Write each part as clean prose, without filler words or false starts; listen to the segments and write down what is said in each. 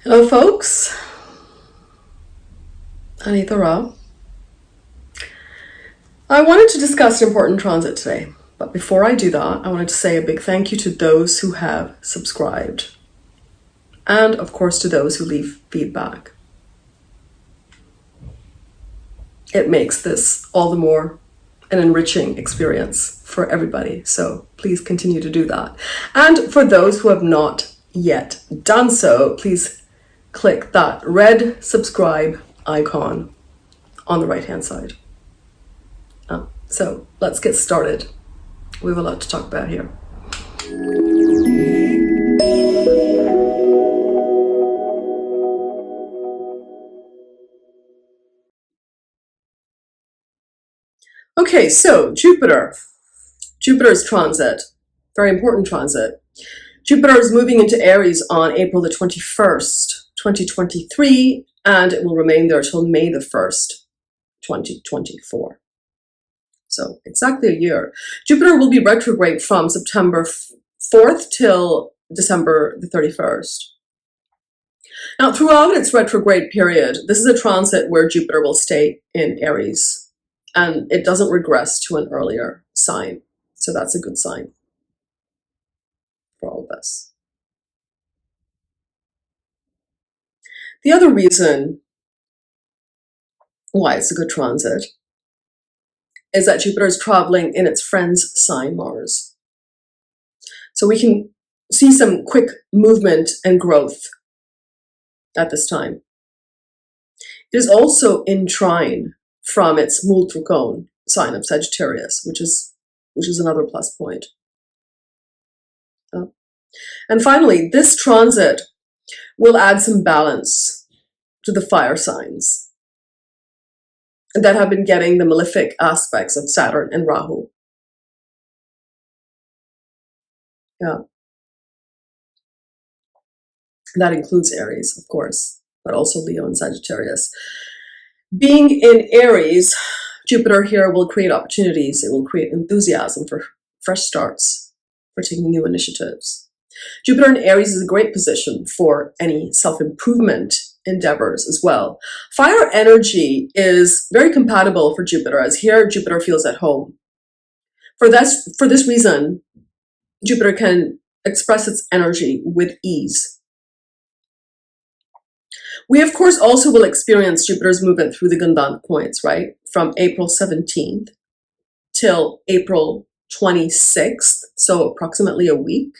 Hello folks, Anita Rao. I wanted to discuss an important transit today, but before I do that, I wanted to say a big thank you to those who have subscribed, and of course to those who leave feedback. It makes this all the more an enriching experience for everybody, so please continue to do that. And for those who have not yet done so, please click that red subscribe icon on the right hand side. So let's get started. We have a lot to talk about here. Okay, so Jupiter's transit, very important transit. Jupiter is moving into Aries on April the 21st, 2023, and it will remain there till May the 1st, 2024. So exactly a year. Jupiter will be retrograde from September 4th till December the 31st. Now, throughout its retrograde period, this is a transit where Jupiter will stay in Aries, and it doesn't regress to an earlier sign. So that's a good sign for all of us. The other reason why it's a good transit is that Jupiter is traveling in its friend's sign, Mars. So we can see some quick movement and growth at this time. It is also in trine from its Multrikon sign of Sagittarius, which is another plus point. And finally, this transit will add some balance to the fire signs that have been getting the malefic aspects of Saturn and Rahu. Yeah. That includes Aries, of course, but also Leo and Sagittarius. Being in Aries, Jupiter here will create opportunities. It will create enthusiasm for fresh starts, for taking new initiatives. Jupiter in Aries is a great position for any self-improvement endeavors as well. Fire energy is very compatible for Jupiter, as here Jupiter feels at home. For this reason, Jupiter can express its energy with ease. We, of course, also will experience Jupiter's movement through the Gandanta points, right? From April 17th till April 26th, so approximately a week.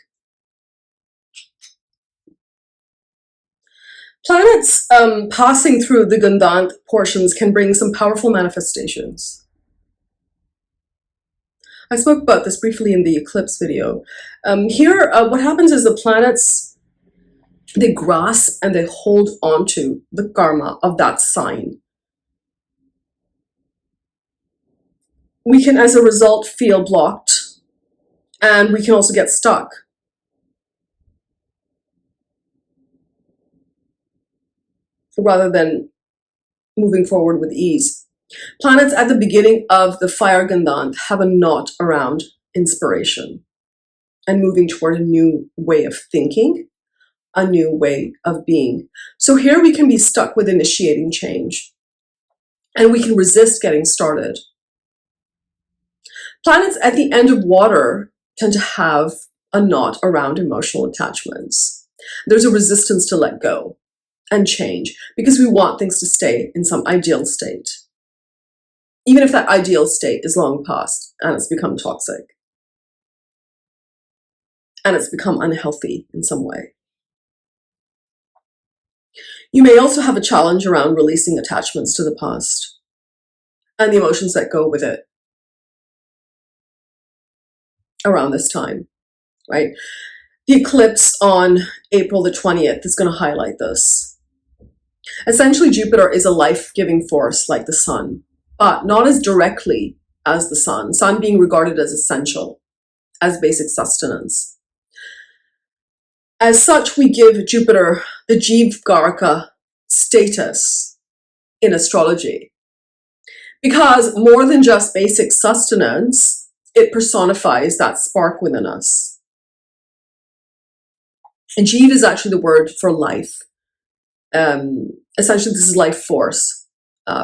Planets passing through the Gandanta portions can bring some powerful manifestations. I spoke about this briefly in the eclipse video. Here, what happens is the planets, they grasp and they hold onto the karma of that sign. We can, as a result, feel blocked, and we can also get stuck. Rather than moving forward with ease. Planets at the beginning of the fire Gandanta have a knot around inspiration and moving toward a new way of thinking, a new way of being. So here we can be stuck with initiating change, and we can resist getting started. Planets at the end of water tend to have a knot around emotional attachments. There's a resistance to let go and change, because we want things to stay in some ideal state, even if that ideal state is long past and it's become toxic and it's become unhealthy in some way. You may also have a challenge around releasing attachments to the past and the emotions that go with it around this time, right? The eclipse on April the 20th is going to highlight this. Essentially, Jupiter is a life-giving force like the sun, but not as directly as the sun being regarded as essential, as basic sustenance. As such, we give Jupiter the Jivgarka status in astrology, because more than just basic sustenance, it personifies that spark within us. And Jeev is actually the word for life. Essentially, this is life force,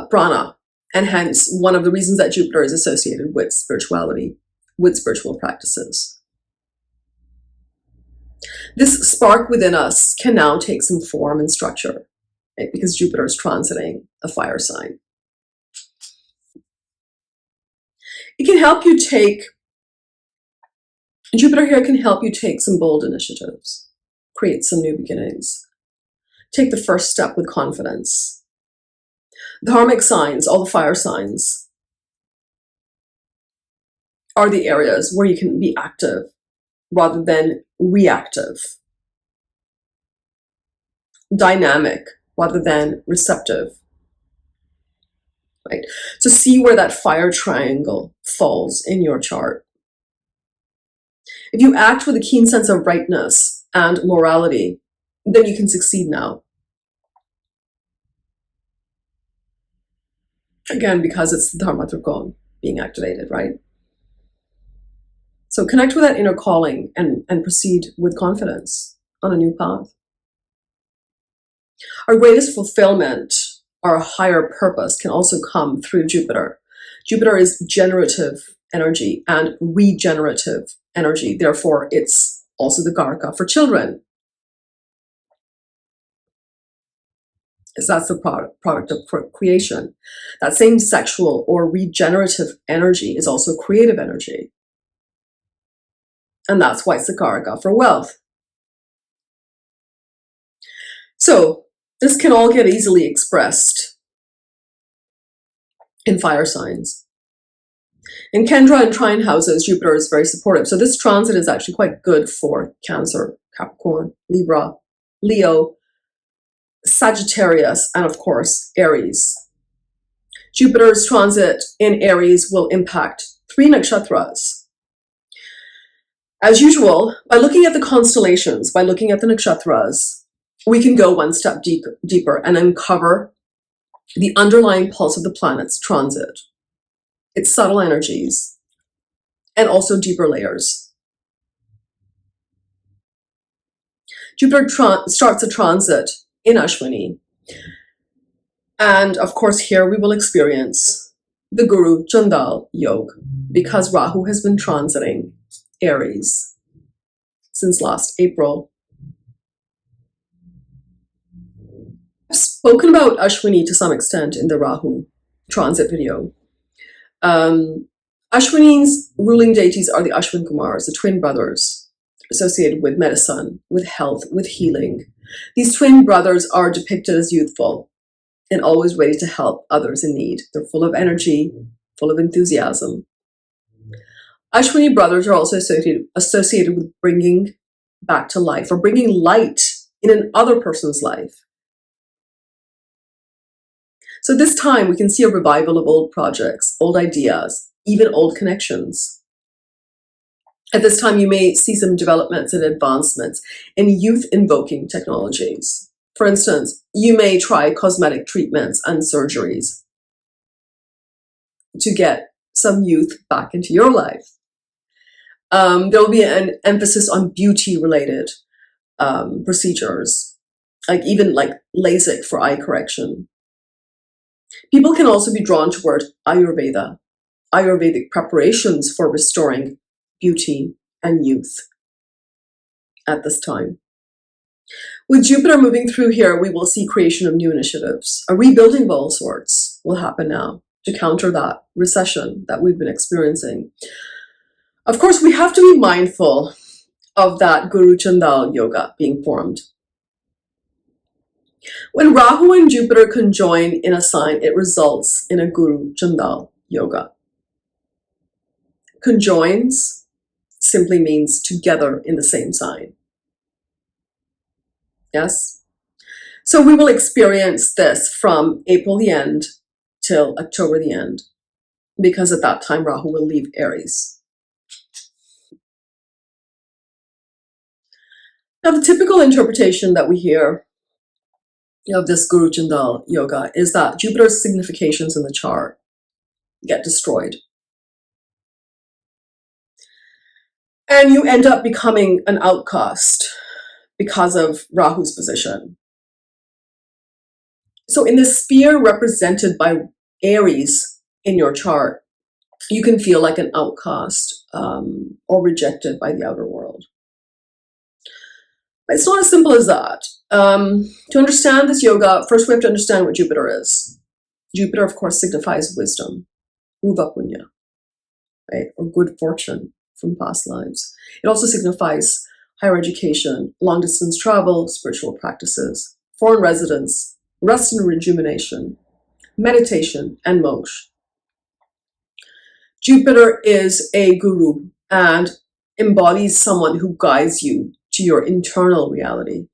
prana, and hence one of the reasons that Jupiter is associated with spirituality, with spiritual practices. This spark within us can now take some form and structure, right? Because Jupiter is transiting a fire sign. It can help you take, Jupiter here can help you take some bold initiatives, create some new beginnings, take the first step with confidence. The harmic signs, all the fire signs, are the areas where you can be active rather than reactive, dynamic rather than receptive, right? So see where that fire triangle falls in your chart. If you act with a keen sense of rightness and morality, then you can succeed now. Again, because it's the Dharma Trikona being activated, right? So connect with that inner calling and proceed with confidence on a new path. Our greatest fulfillment, our higher purpose, can also come through Jupiter. Jupiter is generative energy and regenerative energy. Therefore, it's also the Garka for children. Because that's the product of creation. That same sexual or regenerative energy is also creative energy. And that's why it's the Garka for wealth. So this can all get easily expressed in fire signs. In Kendra and trine houses, Jupiter is very supportive. So this transit is actually quite good for Cancer, Capricorn, Libra, Leo, Sagittarius, and of course, Aries. Jupiter's transit in Aries will impact 3 nakshatras. As usual, by looking at the constellations, by looking at the nakshatras, we can go one step deeper and uncover the underlying pulse of the planet's transit, its subtle energies, and also deeper layers. Jupiter starts a transit in Ashwini. And of course, here we will experience the Guru Chandal Yoga because Rahu has been transiting Aries since last April. I've spoken about Ashwini to some extent in the Rahu transit video. Ashwini's ruling deities are the Ashwin Kumars, the twin brothers associated with medicine, with health, with healing. These twin brothers are depicted as youthful and always ready to help others in need. They're full of energy, full of enthusiasm. Ashwini brothers are also associated with bringing back to life or bringing light in another person's life. So this time we can see a revival of old projects, old ideas, even old connections. At this time, you may see some developments and advancements in youth-invoking technologies. For instance, you may try cosmetic treatments and surgeries to get some youth back into your life. There will be an emphasis on beauty-related procedures, even like LASIK for eye correction. People can also be drawn toward Ayurveda, Ayurvedic preparations for restoring beauty and youth at this time. With Jupiter moving through here, we will see creation of new initiatives. A rebuilding of all sorts will happen now to counter that recession that we've been experiencing. Of course, we have to be mindful of that Guru Chandal Yoga being formed. When Rahu and Jupiter conjoin in a sign, it results in a Guru Chandal Yoga. Conjoins simply means together in the same sign. Yes? So we will experience this from April the end till October the end, because at that time Rahu will leave Aries. Now the typical interpretation that we hear of this Guru Chandal Yoga is that Jupiter's significations in the chart get destroyed. And you end up becoming an outcast because of Rahu's position. So in the sphere represented by Aries in your chart, you can feel like an outcast or rejected by the outer world. But it's not as simple as that. To understand this yoga, first we have to understand what Jupiter is. Jupiter, of course, signifies wisdom, Uva Punya, right? Or good fortune from past lives. It also signifies higher education, long distance travel, spiritual practices, foreign residence, rest and rejuvenation, meditation, and moksha. Jupiter is a guru and embodies someone who guides you to your internal reality,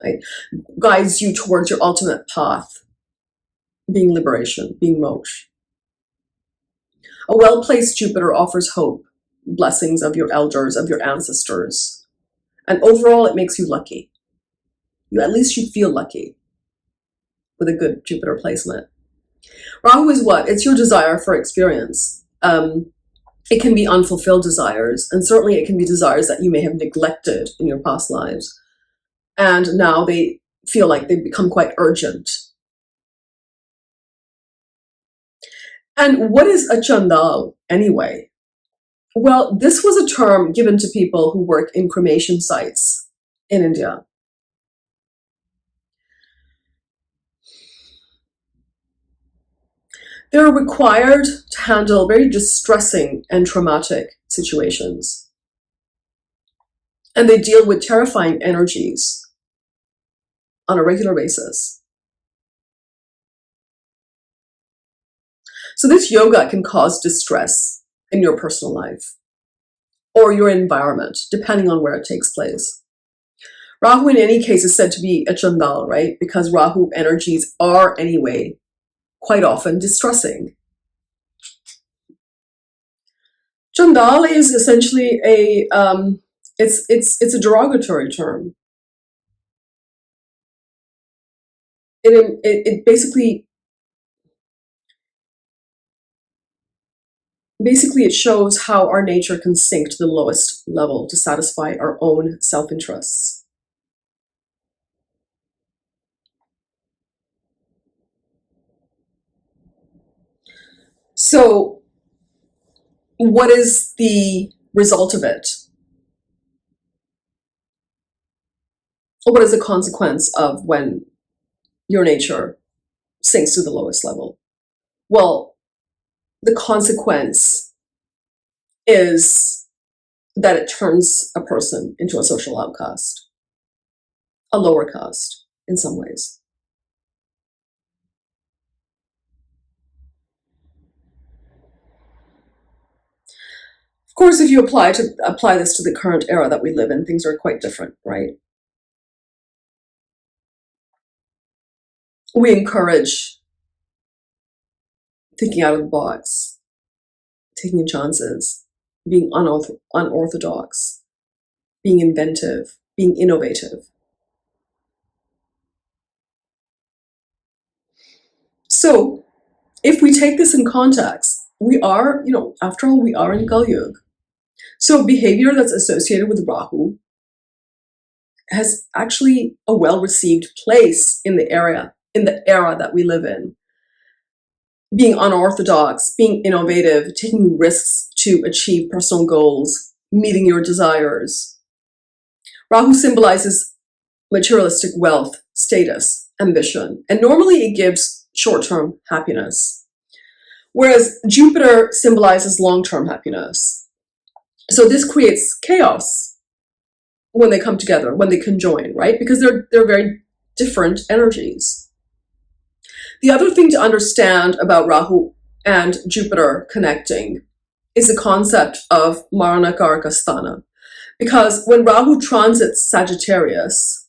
right? Guides you towards your ultimate path, being liberation, being moksha. A well-placed Jupiter offers hope, blessings of your elders, of your ancestors, and overall it makes you lucky. At least you feel lucky with a good Jupiter placement. Rahu is what? It's your desire for experience. It can be unfulfilled desires, and certainly it can be desires that you may have neglected in your past lives. And now they feel like they've become quite urgent. And what is a Chandal anyway? Well, this was a term given to people who work in cremation sites in India. They're required to handle very distressing and traumatic situations. And they deal with terrifying energies on a regular basis. So this yoga can cause distress in your personal life or your environment, depending on where it takes place. Rahu in any case is said to be a Chandal, right? Because Rahu energies are anyway quite often distressing. Chandal is essentially it's a derogatory term. It basically it shows how our nature can sink to the lowest level to satisfy our own self-interests. So what is the result of it? What is the consequence of when your nature sinks to the lowest level? Well, the consequence is that it turns a person into a social outcast, a lower caste in some ways. Of course, if you apply this to the current era that we live in, things are quite different, right? We encourage thinking out of the box, taking chances, being unorthodox, being inventive, being innovative. So if we take this in context, we are, after all, we are in Kali Yuga. So behavior that's associated with Rahu has actually a well-received place in the era that we live in. Being unorthodox, being innovative, taking risks to achieve personal goals, meeting your desires. Rahu symbolizes materialistic wealth, status, ambition, and normally it gives short-term happiness. Whereas Jupiter symbolizes long-term happiness. So this creates chaos when they come together, when they conjoin, right? Because they're very different energies. The other thing to understand about Rahu and Jupiter connecting is the concept of Maranakarkasthana. Because when Rahu transits Sagittarius,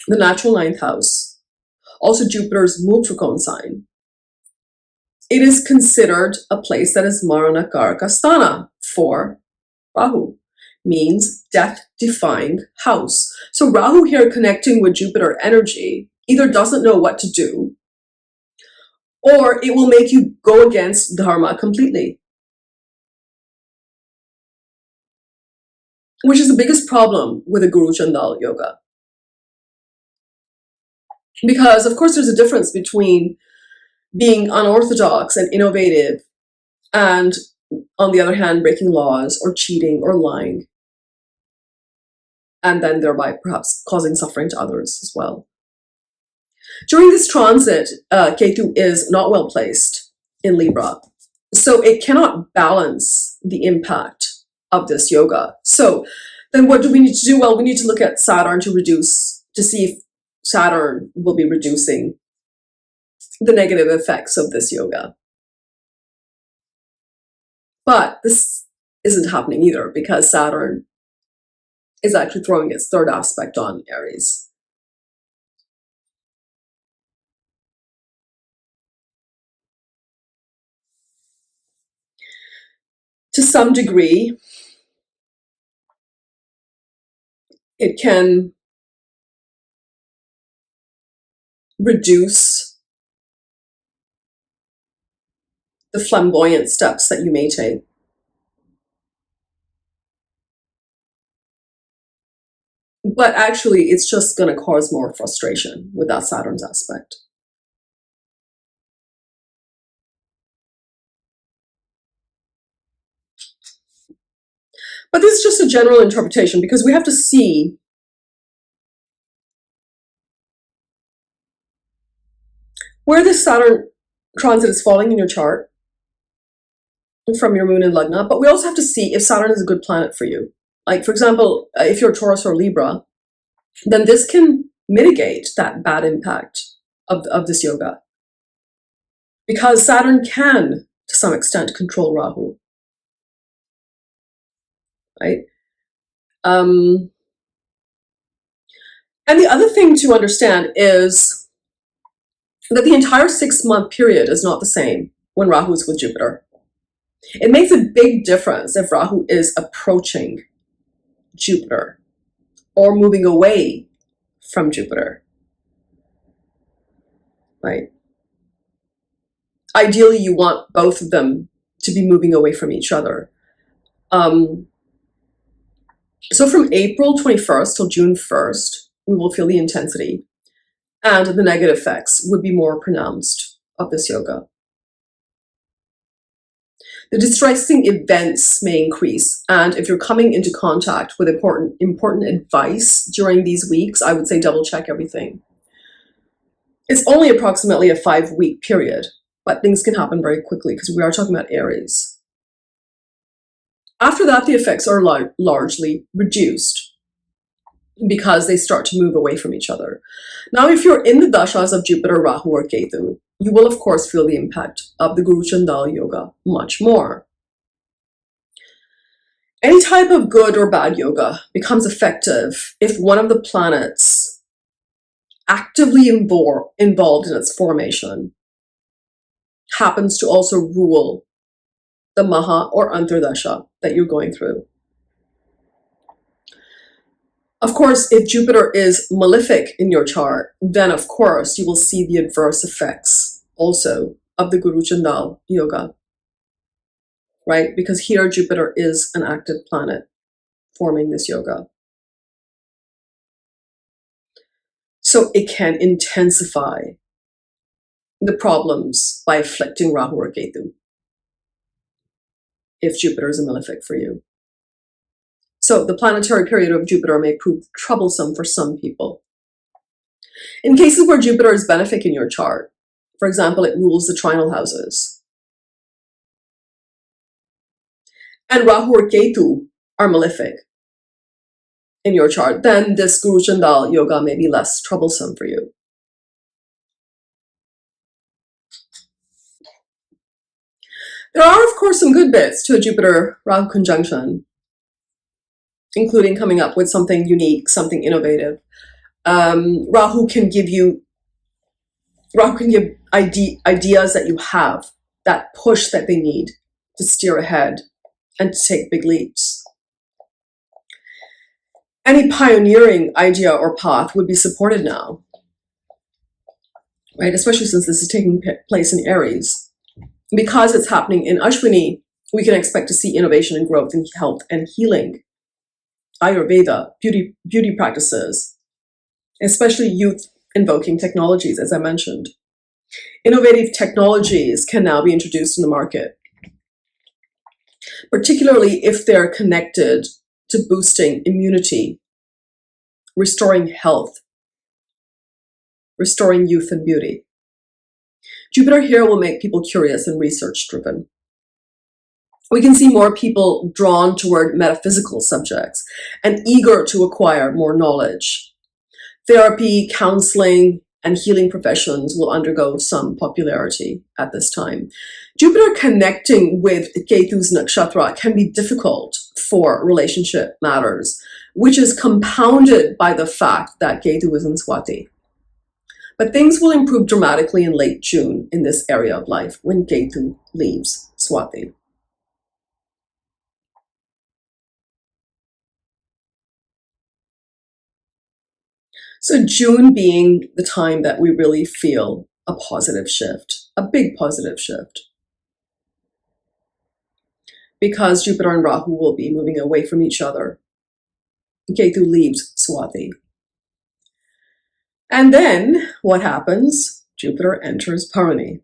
the natural 9th house, also Jupiter's Mutrikon sign, it is considered a place that is Maranakarkasthana for Rahu, means death-defying house. So Rahu here connecting with Jupiter energy either doesn't know what to do, or it will make you go against dharma completely. Which is the biggest problem with a Guru Chandal yoga. Because, of course, there's a difference between being unorthodox and innovative and, on the other hand, breaking laws or cheating or lying, and then thereby perhaps causing suffering to others as well. During this transit, Ketu is not well placed in Libra, so it cannot balance the impact of this yoga. So then what do we need to do? Well, we need to look at Saturn to see if Saturn will be reducing the negative effects of this yoga. But this isn't happening either, because Saturn is actually throwing its third aspect on Aries. To some degree, it can reduce the flamboyant steps that you may take. But actually, it's just going to cause more frustration with that Saturn's aspect. But this is just a general interpretation, because we have to see where this Saturn transit is falling in your chart from your moon and Lagna. But we also have to see if Saturn is a good planet for you. Like, for example, if you're Taurus or Libra, then this can mitigate that bad impact of this yoga. Because Saturn can, to some extent, control Rahu. Right? And the other thing to understand is that the entire 6-month period is not the same when Rahu is with Jupiter. It makes a big difference if Rahu is approaching Jupiter or moving away from Jupiter. Right? Ideally, you want both of them to be moving away from each other. So from April 21st till June 1st, we will feel the intensity, and the negative effects would be more pronounced of this yoga. The distressing events may increase, and if you're coming into contact with important advice during these weeks, I would say double check everything. It's only approximately a 5-week period, but things can happen very quickly because we are talking about Aries. After that, the effects are largely reduced because they start to move away from each other. Now, if you're in the dashas of Jupiter, Rahu, or Ketu, you will, of course, feel the impact of the Guru Chandal yoga much more. Any type of good or bad yoga becomes effective if one of the planets actively involved in its formation happens to also rule the Maha or Antardasha that you're going through. Of course, if Jupiter is malefic in your chart, then of course you will see the adverse effects also of the Guru Chandal yoga, right? Because here Jupiter is an active planet forming this yoga. So it can intensify the problems by afflicting Rahu or Ketu if Jupiter is a malefic for you. So the planetary period of Jupiter may prove troublesome for some people. In cases where Jupiter is benefic in your chart, for example, it rules the trinal houses, and Rahu or Ketu are malefic in your chart, then this Guru Chandal yoga may be less troublesome for you. There are, of course, some good bits to a Jupiter-Rahu conjunction, including coming up with something unique, something innovative. Rahu can give ideas that you have, that push that they need to steer ahead and to take big leaps. Any pioneering idea or path would be supported now, right? Especially since this is taking place in Aries. Because it's happening in Ashwini, we can expect to see innovation and growth in health and healing, Ayurveda, beauty practices, especially youth invoking technologies, as I mentioned. Innovative technologies can now be introduced in the market, particularly if they're connected to boosting immunity, restoring health, restoring youth and beauty. Jupiter here will make people curious and research-driven. We can see more people drawn toward metaphysical subjects and eager to acquire more knowledge. Therapy, counseling, and healing professions will undergo some popularity at this time. Jupiter connecting with Ketu's nakshatra can be difficult for relationship matters, which is compounded by the fact that Ketu is in Swati. But things will improve dramatically in late June in this area of life when Ketu leaves Swati. So June being the time that we really feel a positive shift, a big positive shift. Because Jupiter and Rahu will be moving away from each other. Ketu leaves Swati. And then what happens? Jupiter enters Bharani.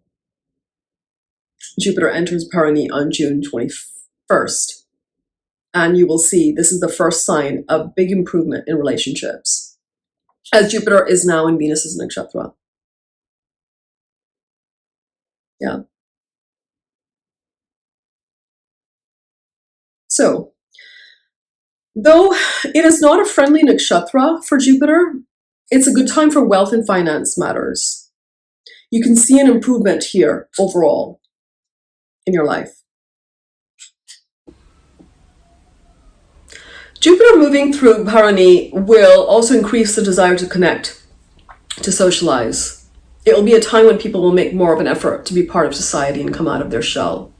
Jupiter enters Bharani on June 21st. And you will see this is the first sign of big improvement in relationships, as Jupiter is now in Venus's nakshatra. Yeah. So, though it is not a friendly nakshatra for Jupiter, it's a good time for wealth and finance matters. You can see an improvement here overall in your life. Jupiter moving through Bharani will also increase the desire to connect, to socialize. It will be a time when people will make more of an effort to be part of society and come out of their shell.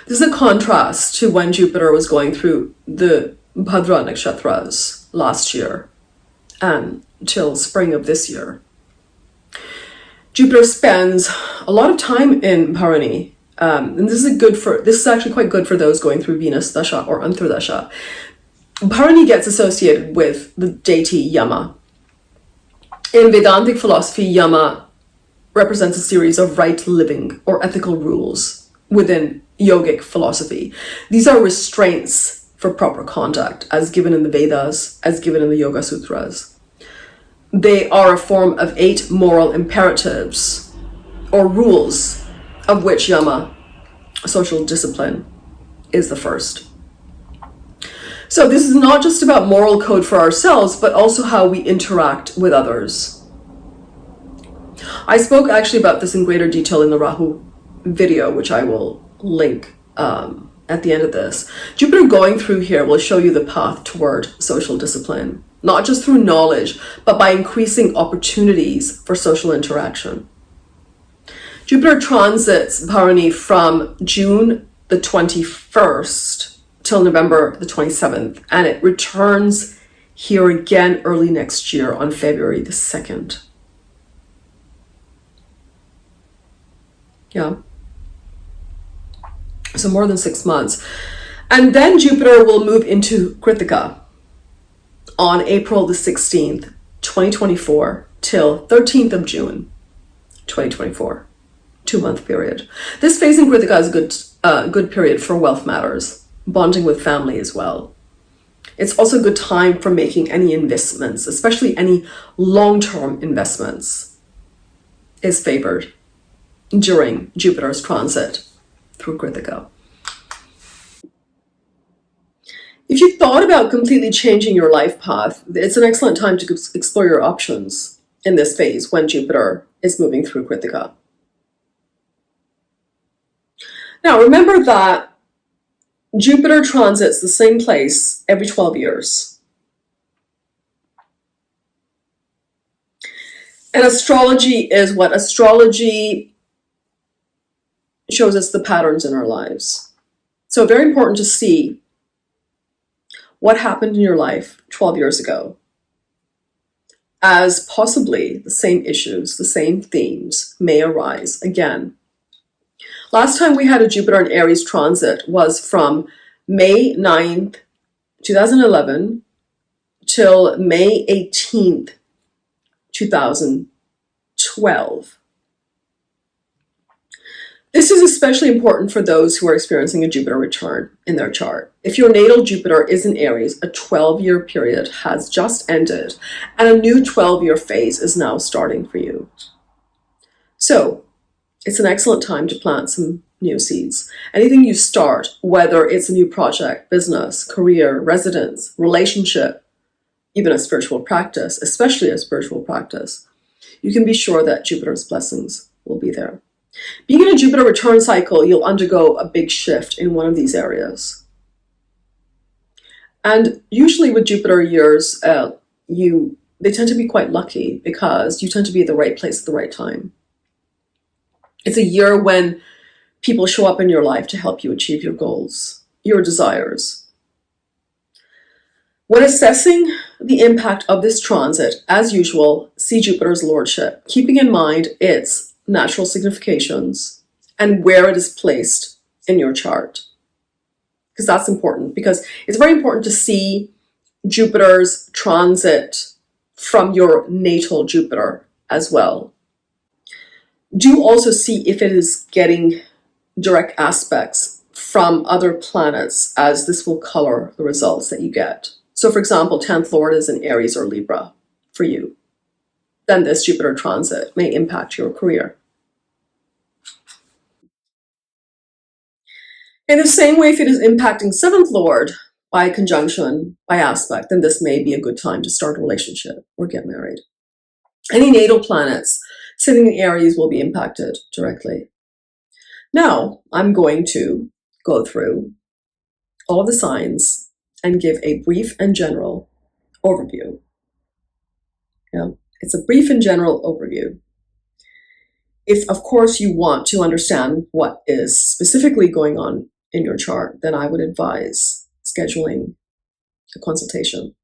This is a contrast to when Jupiter was going through the Bhadra nakshatras last year and till spring of this year. Jupiter spends a lot of time in Bharani, and this is actually quite good for those going through Venus Dasha or Antardasha. Bharani gets associated with the deity Yama. In Vedantic philosophy, Yama represents a series of right living or ethical rules within yogic philosophy. These are restraints for proper conduct, as given in the Vedas, as given in the Yoga Sutras. They are a form of 8 moral imperatives or rules, of which Yama, social discipline, is the first. So this is not just about moral code for ourselves, but also how we interact with others. I spoke actually about this in greater detail in the Rahu video, which I will link at the end of this. Jupiter going through here will show you the path toward social discipline, not just through knowledge, but by increasing opportunities for social interaction. Jupiter transits Bharani from June the 21st till November the 27th, and it returns here again early next year on February the 2nd. Yeah. So more than 6 months. And then Jupiter will move into Kritika on April the 16th, 2024 till 13th of June, 2024. 2-month period. This phase in Kritika is a good period for wealth matters, bonding with family as well. It's also a good time for making any investments, especially any long-term investments, is favored during Jupiter's transit through Kritika. If you thought about completely changing your life path, it's an excellent time to explore your options in this phase when Jupiter is moving through Kritika. Now, remember that Jupiter transits the same place every 12 years. And astrology is what? Astrology shows us the patterns in our lives. So very important to see what happened in your life 12 years ago, as possibly the same issues, the same themes may arise again. Last time we had a Jupiter and Aries transit was from May 9th, 2011 till May 18th, 2000 12. This is especially important for those who are experiencing a Jupiter return in their chart. If your natal Jupiter is in Aries, a 12-year period has just ended, and a new 12-year phase is now starting for you. So, it's an excellent time to plant some new seeds. Anything you start, whether it's a new project, business, career, residence, relationship, even a spiritual practice, especially a spiritual practice, you can be sure that Jupiter's blessings will be there. Being in a Jupiter return cycle, you'll undergo a big shift in one of these areas. And usually with Jupiter years, they tend to be quite lucky because you tend to be at the right place at the right time. It's a year when people show up in your life to help you achieve your goals, your desires. When assessing the impact of this transit, as usual, see Jupiter's lordship, keeping in mind its natural significations and where it is placed in your chart. Because that's important, because it's very important to see Jupiter's transit from your natal Jupiter as well. Do also see if it is getting direct aspects from other planets, as this will color the results that you get. So for example, 10th Lord is in Aries or Libra for you. Then this Jupiter transit may impact your career. In the same way, if it is impacting 7th Lord by conjunction, by aspect, then this may be a good time to start a relationship or get married. Any natal planets sitting in Aries will be impacted directly. Now, I'm going to go through all of the signs and give a brief and general overview. It's a brief and general overview. If, of course, you want to understand what is specifically going on in your chart, then I would advise scheduling a consultation.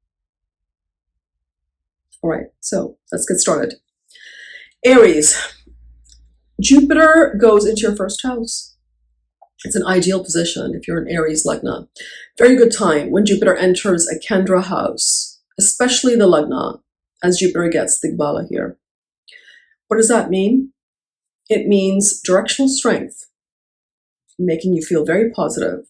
All right, so let's get started. Aries. Jupiter goes into your first house. It's an ideal position if you're an Aries Lagna. Very good time when Jupiter enters a Kendra house, especially the Lagna, as Jupiter gets Digbala here. What does that mean? It means directional strength, making you feel very positive.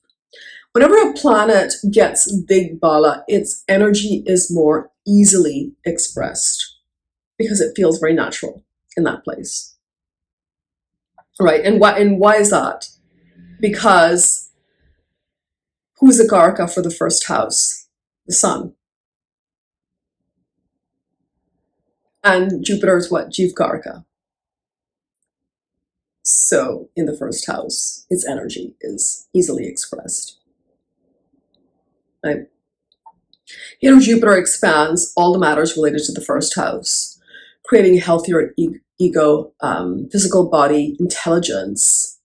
Whenever a planet gets Digbala, its energy is more easily expressed because it feels very natural in that place. Right, and why is that? Because who's the Garka for the first house? The Sun. And Jupiter is what? Jivgarka. So in the first house, its energy is easily expressed. Right? Jupiter expands all the matters related to the first house, creating a healthier ego, physical body, intelligence,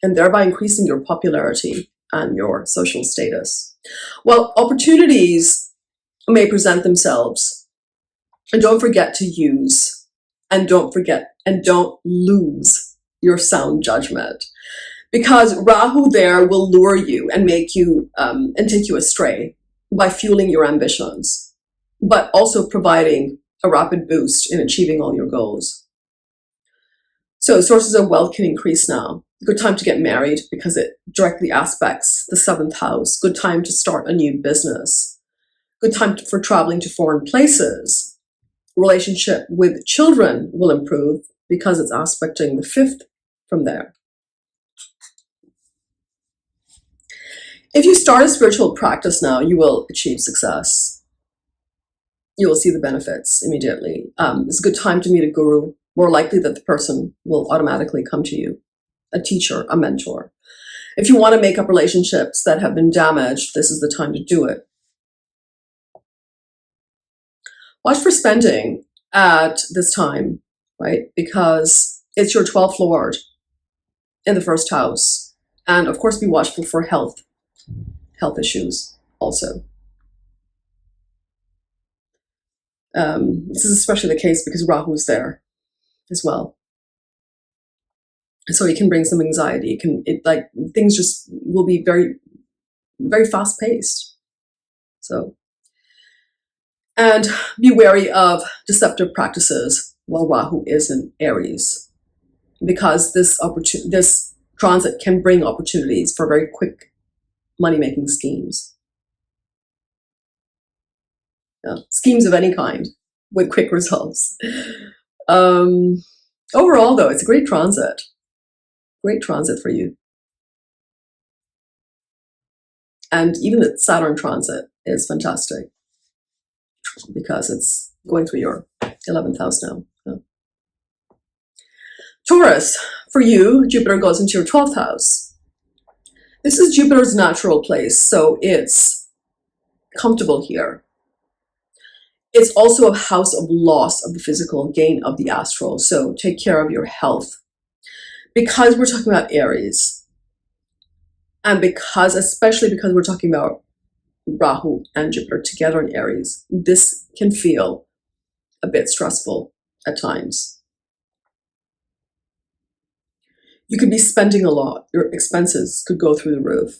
and thereby increasing your popularity and your social status. Well, opportunities may present themselves, and don't forget to use, and don't lose your sound judgment, because Rahu there will lure you and make you and take you astray by fueling your ambitions, but also providing a rapid boost in achieving all your goals. So sources of wealth can increase now. Good time to get married because it directly aspects the 7th house. Good time to start a new business. Good time for traveling to foreign places. Relationship with children will improve because it's aspecting the 5th from there. If you start a spiritual practice now, you will achieve success. You will see the benefits immediately. It's a good time to meet a guru. More likely that the person will automatically come to you. A teacher, a mentor. If you want to make up relationships that have been damaged, this is the time to do it. Watch for spending at this time, right? Because it's your 12th Lord in the first house. And of course, be watchful for health issues also. This is especially the case because Rahu's there as well. So it can bring some anxiety. Things just will be very, very fast paced. So, and be wary of deceptive practices while Rahu is in Aries, because this transit can bring opportunities for very quick money-making schemes. Schemes of any kind with quick results. Overall, though, it's a great transit. Great transit for you. And even the Saturn transit is fantastic because it's going through your 11th house now. Yeah. Taurus, for you, Jupiter goes into your 12th house. This is Jupiter's natural place, so it's comfortable here. It's also a house of loss of the physical, gain of the astral, so take care of your health. Because we're talking about Aries, and especially because we're talking about Rahu and Jupiter together in Aries, this can feel a bit stressful at times. You could be spending a lot. Your expenses could go through the roof.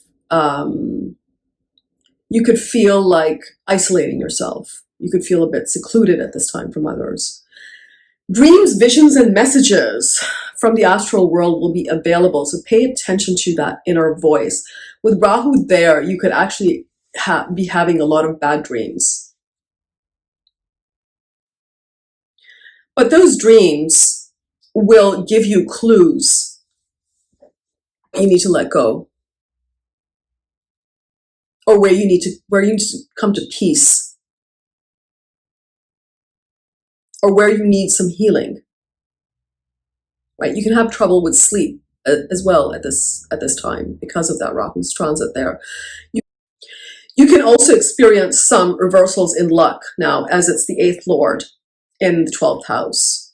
You could feel like isolating yourself. You could feel a bit secluded at this time from others. Dreams, visions, and messages from the astral world will be available, so pay attention to that inner voice. With Rahu there, you could actually be having a lot of bad dreams. But those dreams will give you clues you need to let go, or where you need to come to peace, or where you need some healing. Right? You can have trouble with sleep as well at this time because of that Rahu's transit there. You can also experience some reversals in luck now, as it's the 8th lord in the 12th house.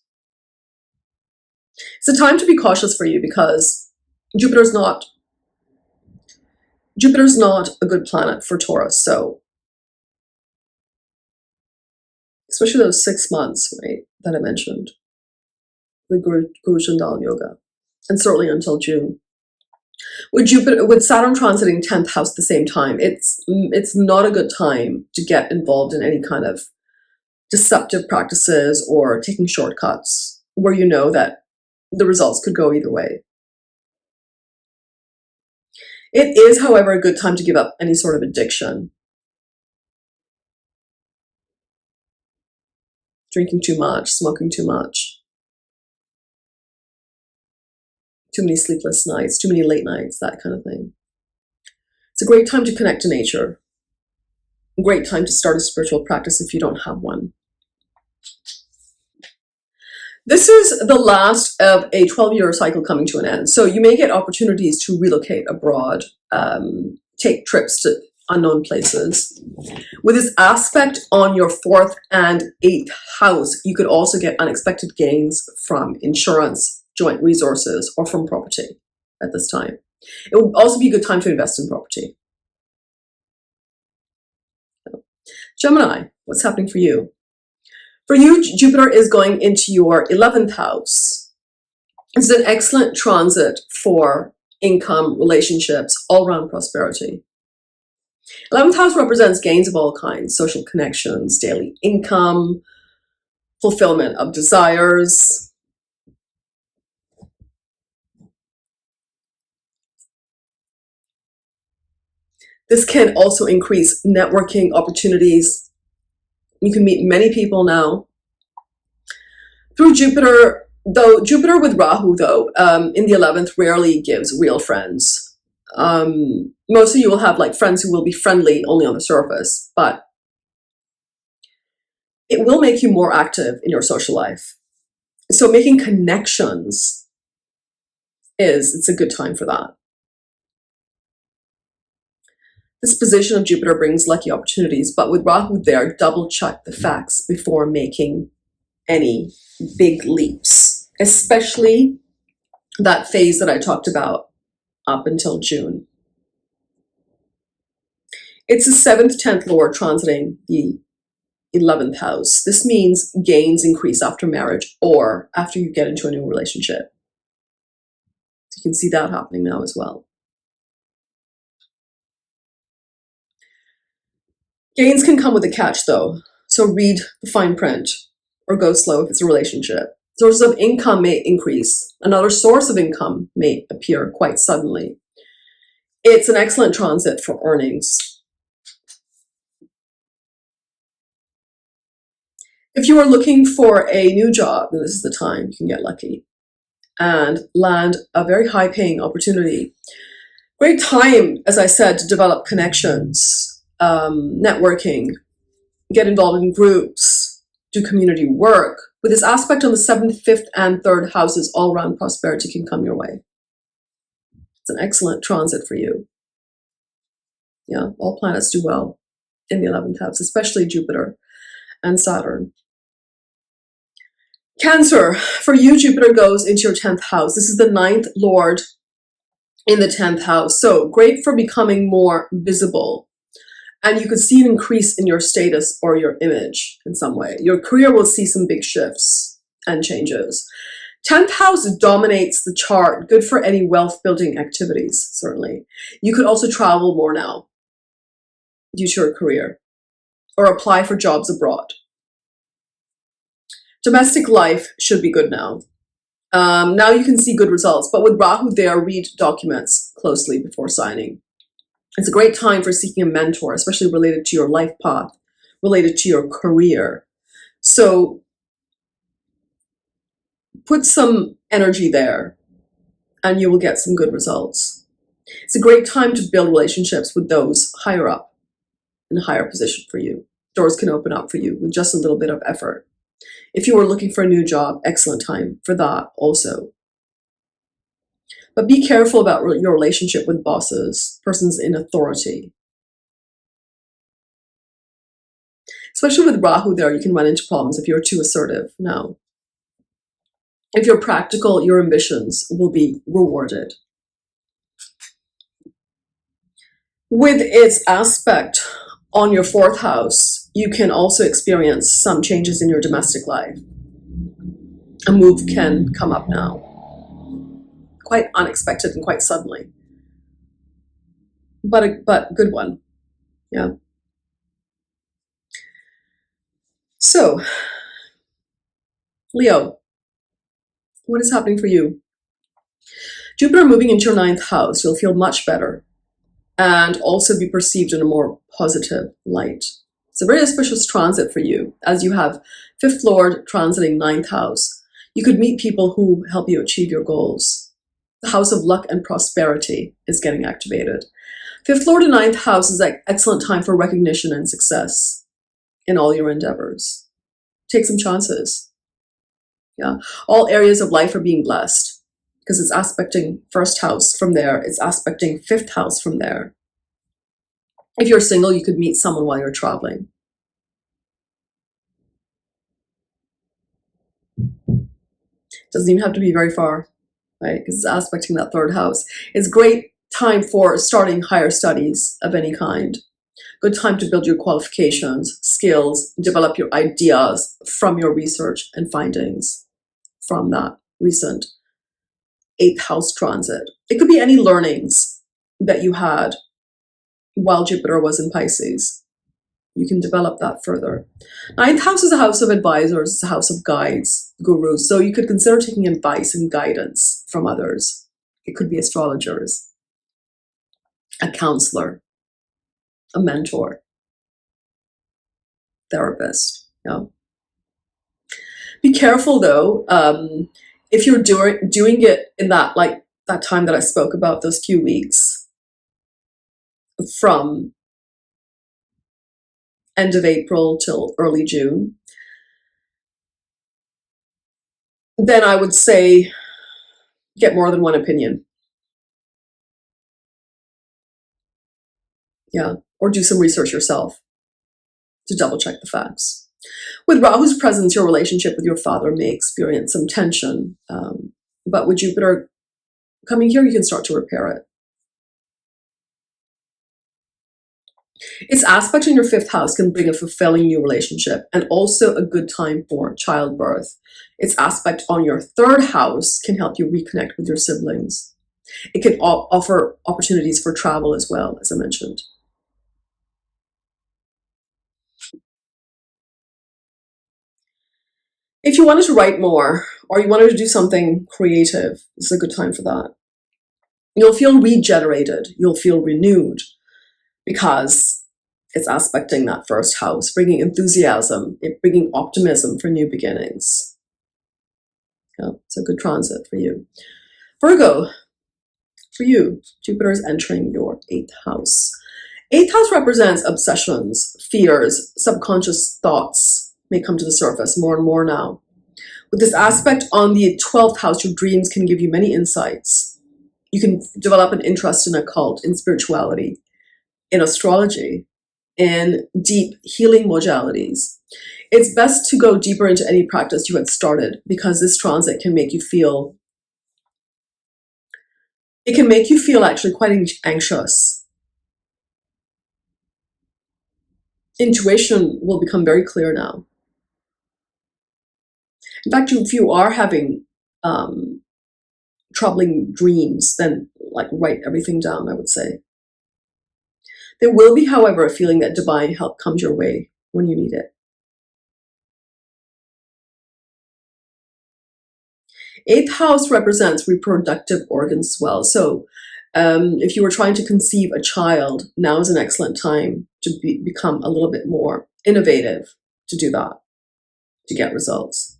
It's a time to be cautious for you because Jupiter's not a good planet for Taurus, so especially those 6 months, right, that I mentioned, the Guru Chandal yoga, and certainly until June. With Saturn transiting 10th house at the same time, it's not a good time to get involved in any kind of deceptive practices or taking shortcuts where you know that the results could go either way. It is, however, a good time to give up any sort of addiction. Drinking too much, smoking too much, too many sleepless nights, too many late nights, that kind of thing. It's a great time to connect to nature. A great time to start a spiritual practice if you don't have one. This is the last of a 12-year cycle coming to an end. So you may get opportunities to relocate abroad, take trips to unknown places. With this aspect on your 4th and 8th house, you could also get unexpected gains from insurance, joint resources, or from property at this time. It would also be a good time to invest in property. Gemini, what's happening for you? For you, Jupiter is going into your 11th house. It's an excellent transit for income, relationships, all-around prosperity. 11th house represents gains of all kinds, social connections, daily income, fulfillment of desires. This can also increase networking opportunities. You can meet many people now. Through Jupiter, though, Jupiter with Rahu, though, in the 11th rarely gives real friends. Most of you will have like friends who will be friendly only on the surface, but it will make you more active in your social life. So making connections it's a good time for that. This position of Jupiter brings lucky opportunities, but with Rahu there, double check the facts before making any big leaps, especially that phase that I talked about up until June. It's the 7th, 10th lord transiting the 11th house. This means gains increase after marriage or after you get into a new relationship. You can see that happening now as well. Gains can come with a catch though, so read the fine print. or go slow if it's a relationship. Sources of income may increase. Another source of income may appear quite suddenly. It's an excellent transit for earnings. If you are looking for a new job, then this is the time you can get lucky and land a very high-paying opportunity. Great time, as I said, to develop connections, networking, get involved in groups, do community work. With this aspect on the 7th, 5th, and 3rd houses, all-round prosperity can come your way. It's an excellent transit for you. Yeah, all planets do well in the 11th house, especially Jupiter and Saturn. Cancer, for you, Jupiter goes into your 10th house. This is the 9th Lord in the 10th house. So great for becoming more visible. And you could see an increase in your status or your image in some way. Your career will see some big shifts and changes. 10th house dominates the chart. Good for any wealth building activities, certainly. You could also travel more now due to your career or apply for jobs abroad. Domestic life should be good now. Now you can see good results, but with Rahu there, read documents closely before signing. It's a great time for seeking a mentor, especially related to your life path, related to your career. So put some energy there and you will get some good results. It's a great time to build relationships with those higher up in a higher position for you. Doors can open up for you with just a little bit of effort. If you are looking for a new job, excellent time for that also. But be careful about your relationship with bosses, persons in authority. Especially with Rahu there, you can run into problems if you're too assertive now. If you're practical, your ambitions will be rewarded. With its aspect on your 4th house, you can also experience some changes in your domestic life. A move can come up now. Quite unexpected and quite suddenly. But a good one. Yeah. So, Leo, what is happening for you? Jupiter moving into your 9th house, you'll feel much better and also be perceived in a more positive light. It's a very auspicious transit for you, as you have 5th Lord transiting 9th house. You could meet people who help you achieve your goals. The house of luck and prosperity is getting activated. 5th Lord and 9th house is an excellent time for recognition and success in all your endeavors. Take some chances. Yeah, all areas of life are being blessed because it's aspecting 1st house from there. It's aspecting 5th house from there. If you're single, you could meet someone while you're traveling. Doesn't even have to be very far, right? Because it's aspecting that 3rd house. It's a great time for starting higher studies of any kind. Good time to build your qualifications, skills, develop your ideas from your research and findings from that recent 8th house transit. It could be any learnings that you had while Jupiter was in Pisces. You can develop that further. 9th house is a house of advisors, it's a house of guides, gurus. So you could consider taking advice and guidance from others. It could be astrologers, a counselor, a mentor, therapist. Yeah. Be careful though, if you're doing it in that time that I spoke about, those few weeks from end of April till early June, then I would say get more than one opinion. Yeah, or do some research yourself to double check the facts. With Rahu's presence, your relationship with your father may experience some tension, but with Jupiter coming here, you can start to repair it. Its aspect in your 5th house can bring a fulfilling new relationship and also a good time for childbirth. Its aspect on your 3rd house can help you reconnect with your siblings. It can offer opportunities for travel as well, as I mentioned. If you wanted to write more or you wanted to do something creative, this is a good time for that. You'll feel regenerated. You'll feel renewed because it's aspecting that first house, bringing enthusiasm, bringing optimism for new beginnings. Yeah, it's a good transit for you. Virgo, for you, Jupiter is entering your 8th house. 8th house represents obsessions, fears, subconscious thoughts may come to the surface more and more now. With this aspect on the 12th house, your dreams can give you many insights. You can develop an interest in occult, in spirituality, in astrology, in deep healing modalities. It's best to go deeper into any practice you had started because this transit can make you feel, actually quite anxious. Intuition will become very clear now. In fact, if you are having troubling dreams, then write everything down, I would say. There will be, however, a feeling that divine help comes your way when you need it. 8th house represents reproductive organs as well. So if you were trying to conceive a child, now is an excellent time to become a little bit more innovative to do that, to get results.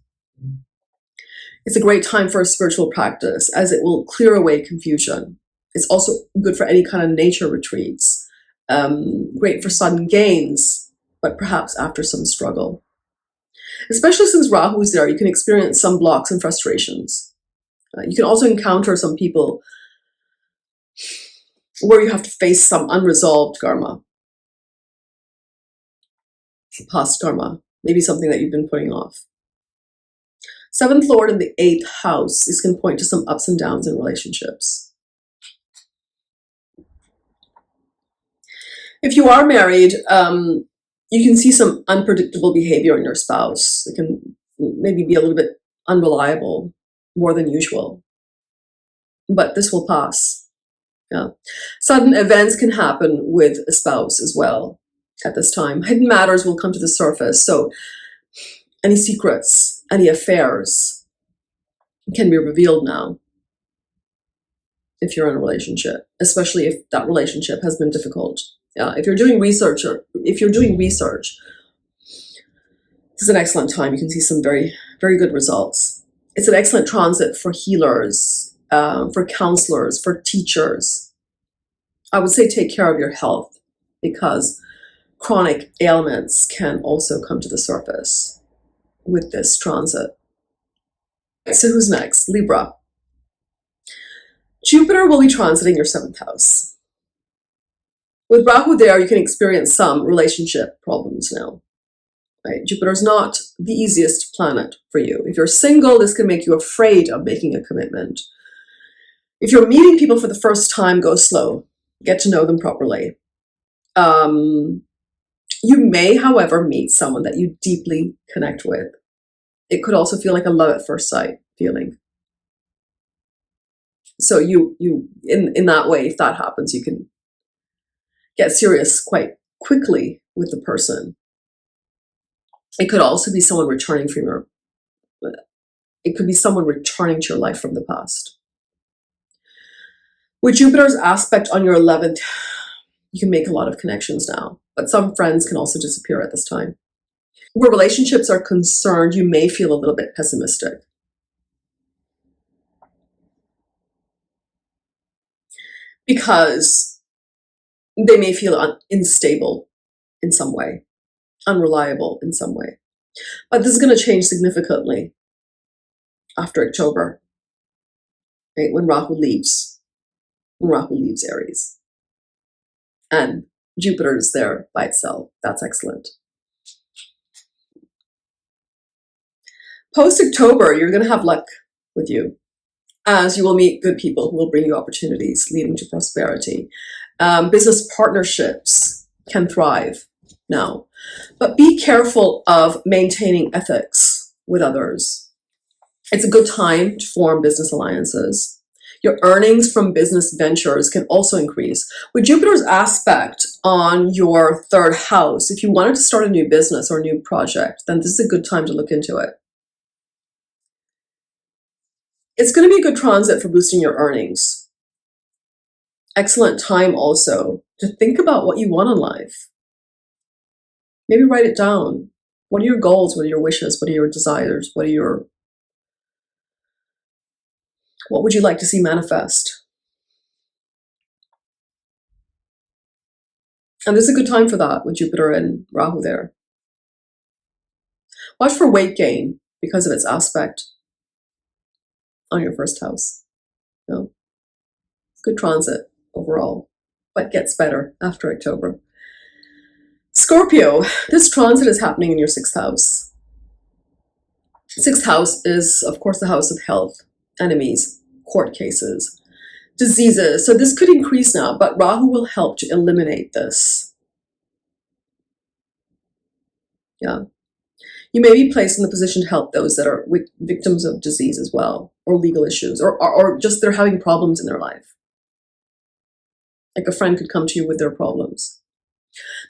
It's a great time for a spiritual practice as it will clear away confusion. It's also good for any kind of nature retreats. Great for sudden gains, but perhaps after some struggle. Especially since Rahu is there, you can experience some blocks and frustrations. You can also encounter some people where you have to face some unresolved karma, past karma, maybe something that you've been putting off. 7th Lord in the 8th house, this can point to some ups and downs in relationships. If you are married, you can see some unpredictable behavior in your spouse. They can maybe be a little bit unreliable, more than usual. But this will pass. Yeah. Sudden events can happen with a spouse as well at this time. Hidden matters will come to the surface. So any secrets, any affairs can be revealed now if you're in a relationship, especially if that relationship has been difficult. If you're doing research, this is an excellent time. You can see some very, very good results. It's an excellent transit for healers, for counselors, for teachers. I would say take care of your health because chronic ailments can also come to the surface with this transit. So who's next? Libra. Jupiter will be transiting your 7th house. With Rahu there, you can experience some relationship problems now. Right? Jupiter's not the easiest planet for you. If you're single, this can make you afraid of making a commitment. If you're meeting people for the first time, go slow. Get to know them properly. You may, however, meet someone that you deeply connect with. It could also feel like a love at first sight feeling. So you in that way, if that happens, you can get serious quite quickly with the person. It could also be someone returning to your life from the past. With Jupiter's aspect on your 11th, you can make a lot of connections now, but some friends can also disappear at this time. Where relationships are concerned, you may feel a little bit pessimistic. Because they may feel unstable in some way, unreliable in some way. But this is going to change significantly after October, right? When Rahu leaves Aries. And Jupiter is there by itself. That's excellent. Post-October, you're going to have luck with you, as you will meet good people who will bring you opportunities leading to prosperity. Business partnerships can thrive now, but be careful of maintaining ethics with others. It's a good time to form business alliances. Your earnings from business ventures can also increase. With Jupiter's aspect on your 3rd house, if you wanted to start a new business or a new project, then this is a good time to look into it. It's going to be a good transit for boosting your earnings. Excellent time also to think about what you want in life. Maybe write it down. What are your goals? What are your wishes? What are your desires? What would you like to see manifest? And this is a good time for that with Jupiter and Rahu there. Watch for weight gain because of its aspect on your first house. No. Good transit overall, but gets better after October. Scorpio, this transit is happening in your 6th house. 6th house is, of course, the house of health, enemies, court cases, diseases. So this could increase now, but Rahu will help to eliminate this. Yeah. You may be placed in the position to help those that are victims of disease as well, or legal issues, or just they're having problems in their life. Like a friend could come to you with their problems.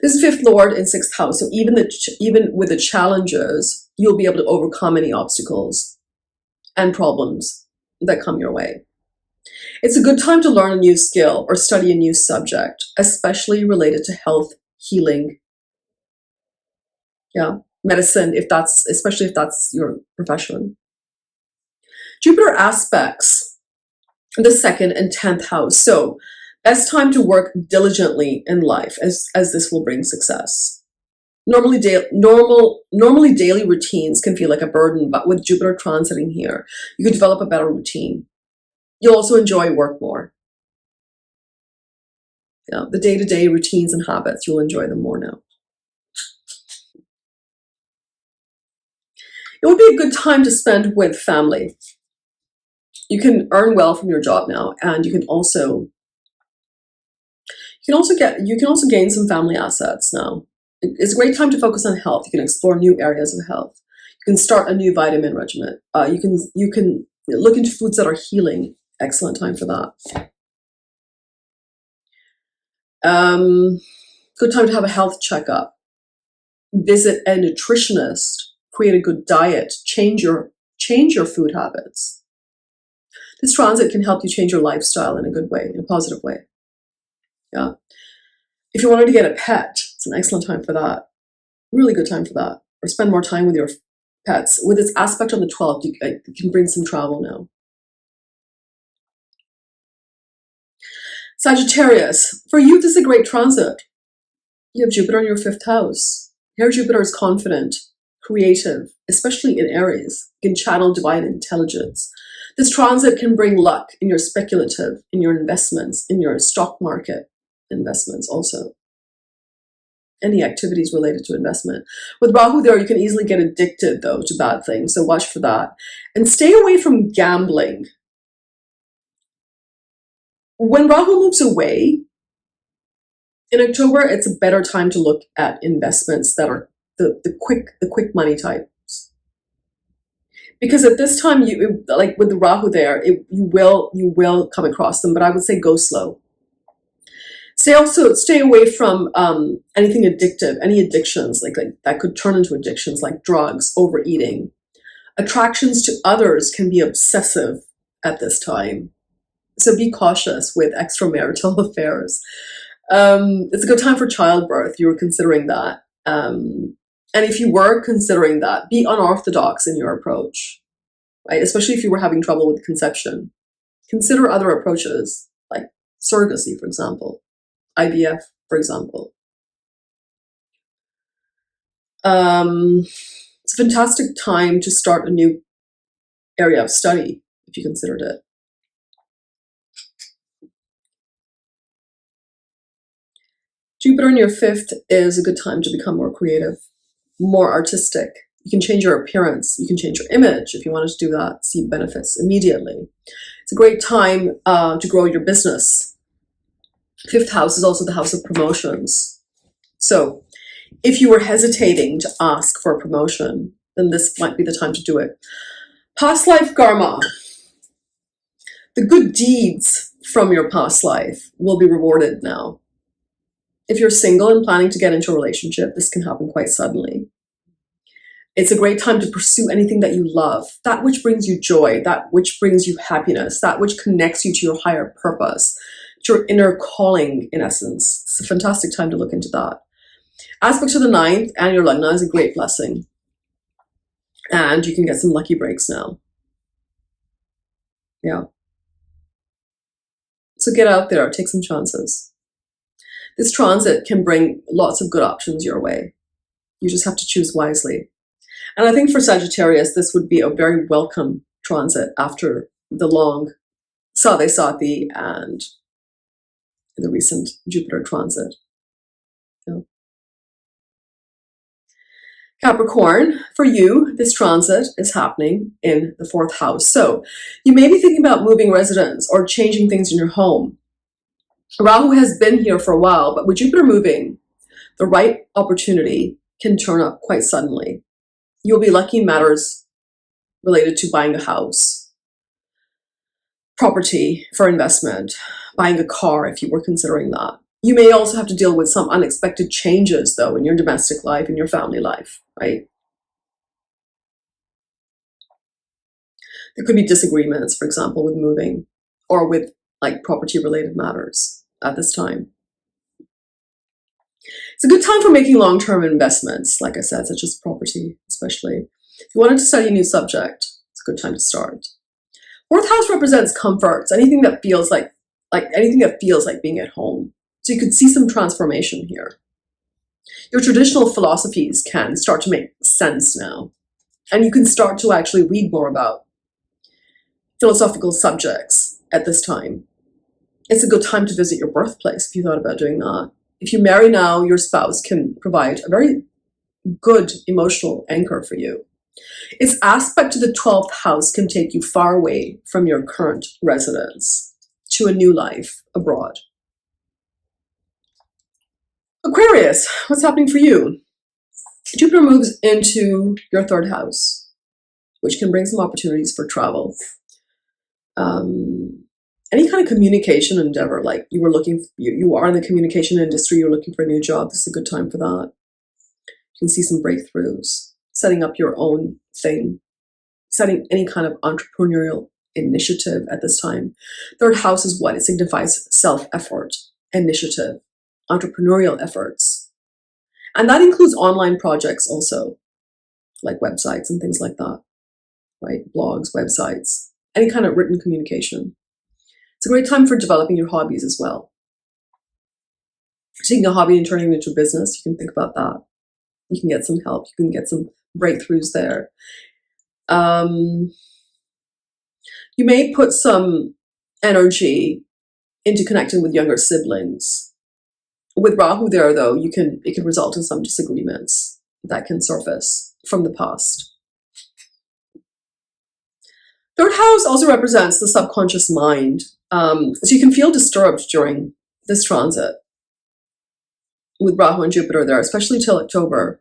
This is 5th Lord in 6th house, so even with the challenges, you'll be able to overcome any obstacles and problems that come your way. It's a good time to learn a new skill or study a new subject, especially related to health, healing, medicine, especially if that's your profession. Jupiter aspects the 2nd and 10th house, so best time to work diligently in life, as this will bring success. Normally daily routines can feel like a burden, but with Jupiter transiting here, you can develop a better routine. You'll also enjoy work more. Yeah, the day-to-day routines and habits, you'll enjoy them more now. It would be a good time to spend with family. You can earn well from your job now, and you can also gain some family assets now. It's a great time to focus on health. You can explore new areas of health. You can start a new vitamin regimen. You can look into foods that are healing. Excellent time for that. Good time to have a health checkup. Visit a nutritionist. Create a good diet. Change your food habits. This transit can help you change your lifestyle in a good way, in a positive way. Yeah. If you wanted to get a pet, it's an excellent time for that. Really good time for that. Or spend more time with your pets. With its aspect on the 12th, you can bring some travel now. Sagittarius, for you, this is a great transit. You have Jupiter in your 5th house. Here, Jupiter is confident, creative, especially in Aries. You can channel divine intelligence. This transit can bring luck in your speculative, in your investments, in your stock market investments also. Any activities related to investment. With Rahu there, you can easily get addicted, though, to bad things, so watch for that. And stay away from gambling. When Rahu moves away, in October, it's a better time to look at investments that are the quick money types. Because at this time, like with the Rahu there, you will come across them, but I would say go slow. Stay away from anything addictive, any addictions like that could turn into addictions like drugs, overeating. Attractions to others can be obsessive at this time. So be cautious with extramarital affairs. It's a good time for childbirth. You were considering that. And if you were considering that, be unorthodox in your approach, right? Especially if you were having trouble with conception. Consider other approaches like surrogacy, for example. IVF, for example. It's a fantastic time to start a new area of study, if you considered it. Jupiter in your 5th is a good time to become more creative, more artistic. You can change your appearance. You can change your image if you wanted to do that, see benefits immediately. It's a great time to grow your business. 5th house is also the house of promotions. So if you were hesitating to ask for a promotion, then this might be the time to do it. Past life karma. The good deeds from your past life will be rewarded now. If you're single and planning to get into a relationship, this can happen quite suddenly. It's a great time to pursue anything that you love, that which brings you joy, that which brings you happiness, that which connects you to your higher purpose, to your inner calling, in essence. It's a fantastic time to look into that. Aspect to the ninth and your Lagna is a great blessing. And you can get some lucky breaks now. Yeah. So get out there, take some chances. This transit can bring lots of good options your way. You just have to choose wisely. And I think for Sagittarius, this would be a very welcome transit after the long Sade and the recent Jupiter transit. Yeah. Capricorn, for you, this transit is happening in the 4th house. So you may be thinking about moving residence or changing things in your home. Rahu has been here for a while, but with Jupiter moving, the right opportunity can turn up quite suddenly. You'll be lucky in matters related to buying a house, property for investment, buying a car if you were considering that. You may also have to deal with some unexpected changes, though, in your domestic life, in your family life, right? There could be disagreements, for example, with moving or with like property-related matters at this time. It's a good time for making long-term investments, like I said, such as property, especially. If you wanted to study a new subject, it's a good time to start. 4th house represents comforts, anything that feels like being at home. So you could see some transformation here. Your traditional philosophies can start to make sense now. And you can start to actually read more about philosophical subjects at this time. It's a good time to visit your birthplace if you thought about doing that. If you marry now, your spouse can provide a very good emotional anchor for you. Its aspect to the 12th house can take you far away from your current residence to a new life abroad. Aquarius, what's happening for you? Jupiter moves into your 3rd house, which can bring some opportunities for travel. Any kind of communication endeavor, like you are in the communication industry, you're looking for a new job, this is a good time for that. You can see some breakthroughs, setting up your own thing, setting any kind of entrepreneurial initiative at this time. 3rd house is what? It signifies self-effort, initiative, entrepreneurial efforts. And that includes online projects also, like websites and things like that, right? Blogs, websites, any kind of written communication. It's a great time for developing your hobbies as well. Taking a hobby and turning it into a business, you can think about that. You can get some help. You can get some breakthroughs there. You may put some energy into connecting with younger siblings. With Rahu there, though, it can result in some disagreements that can surface from the past. 3rd house also represents the subconscious mind. So you can feel disturbed during this transit with Rahu and Jupiter there, especially till October.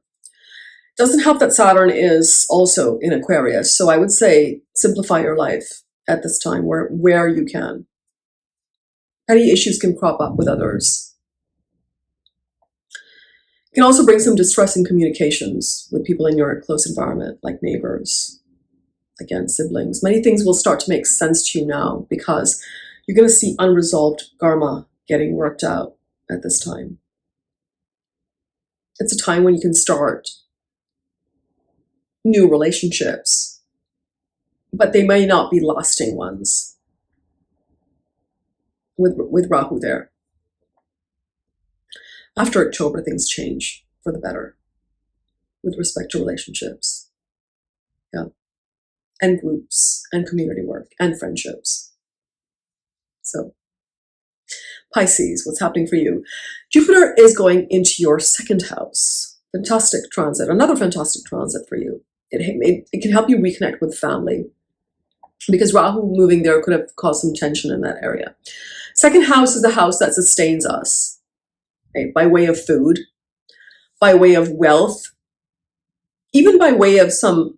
Doesn't help that Saturn is also in Aquarius. So I would say simplify your life at this time where you can. Petty issues can crop up with others. It can also bring some distressing communications with people in your close environment, like neighbors, again, siblings. Many things will start to make sense to you now because you're going to see unresolved karma getting worked out at this time. It's a time when you can start new relationships, but they may not be lasting ones with Rahu there. After October, things change for the better with respect to relationships. Yeah. And groups and community work and friendships. So Pisces, what's happening for you? Jupiter is going into your 2nd house. Fantastic transit, another fantastic transit for you. It can help you reconnect with family because Rahu moving there could have caused some tension in that area. 2nd house is the house that sustains us, right? By way of food, by way of wealth, even by way of some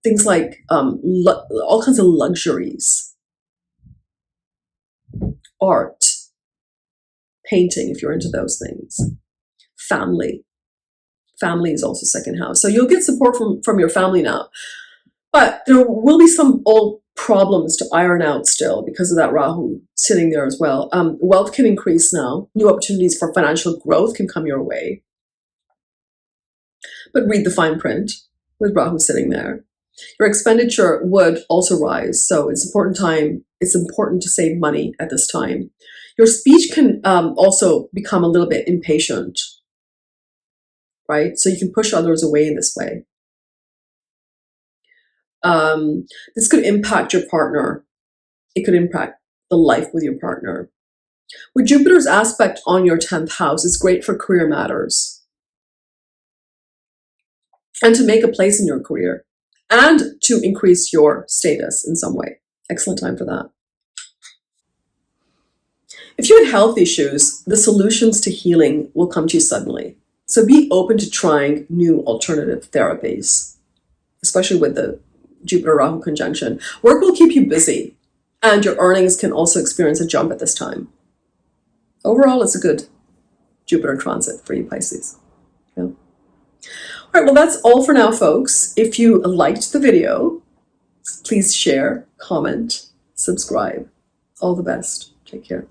things like all kinds of luxuries. Art, painting, if you're into those things, family, Family is also second house. So you'll get support from your family now. But there will be some old problems to iron out still because of that Rahu sitting there as well. Wealth can increase now. New opportunities for financial growth can come your way. But read the fine print with Rahu sitting there. Your expenditure would also rise. So it's important to save money at this time. Your speech can also become a little bit impatient, right? So you can push others away in this way. This could impact your partner. It could impact the life with your partner. With Jupiter's aspect on your 10th house, it's great for career matters and to make a place in your career and to increase your status in some way. Excellent time for that. If you had health issues, the solutions to healing will come to you suddenly. So be open to trying new alternative therapies, especially with the Jupiter-Rahu conjunction. Work will keep you busy, and your earnings can also experience a jump at this time. Overall, it's a good Jupiter transit for you, Pisces. Yeah. All right, well, that's all for now, folks. If you liked the video, please share, comment, subscribe. All the best. Take care.